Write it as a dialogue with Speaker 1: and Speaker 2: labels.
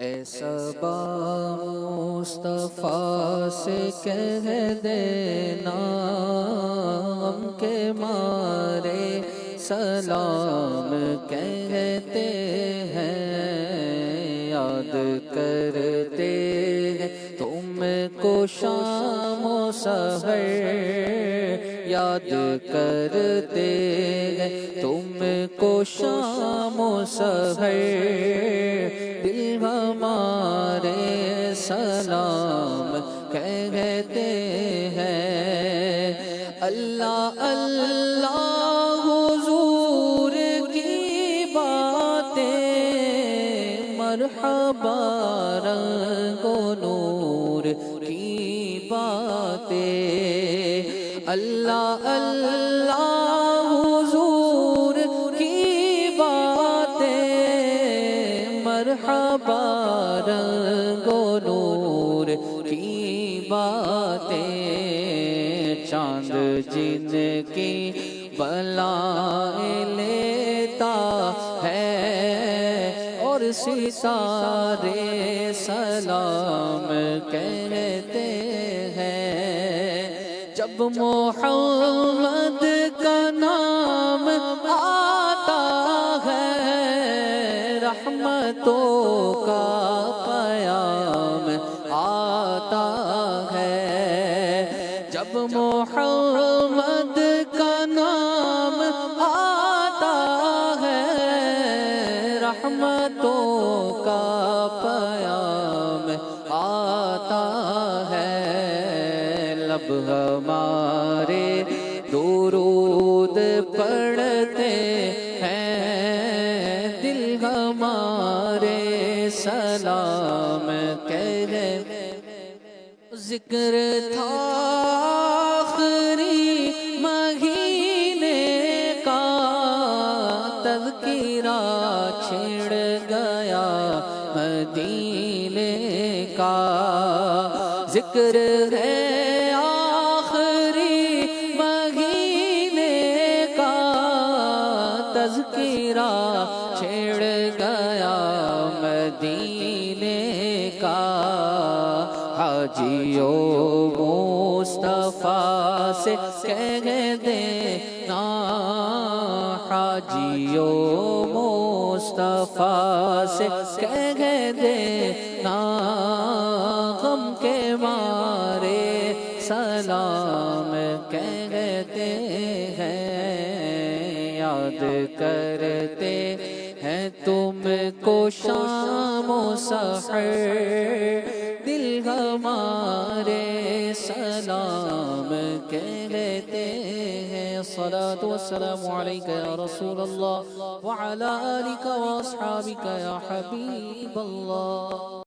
Speaker 1: اے صبا مصطفیٰ سے کہہ دینا ہم کے مارے سلام کہتے ہیں، یاد کرتے ہیں تم کو شام و سحر، یاد کرتے ہیں تم کو شام و سحر، دل ہمارے سلام کہتے ہیں۔ اللہ اللہ حضور کی باتیں، مرحبا رنگ و نور کی باتیں، اللہ اللہ حضور کی باتیں، مرحبا رنگ و نور کی باتیں، چاند جن کی بلائیں لیتا ہے اور ستارے سلام کہتے ہیں، جب محمد کا نام آتا ہے رحمتوں کا پیام آتا ہے، جب محمد کا نام آتا ہے رحمتوں کا پیام آتا ہے، لب ہمارے درود پڑھتے ہیں، دل ہمارے سلام کہتے، ذکر تھا آخری مہینے کا، تذکرہ چھڑ گیا مدینے کا، ذکر ہے آخری مہینے کا، تذکرہ چھڑ گیا مدینے کا، حاجیوں مصطفیٰ سے کہہ دینا، حاجیوں مصطفیٰ سے کہہ دینا، غم کے مارے سلام کہتے ہیں، یاد کرتے ہیں تم کو شام و سحر، دل ہمارے سلام کہتے ہیں۔ الصلاة والسلام علیک یا رسول اللہ وعلی آلک واصحابک یا حبیب اللہ۔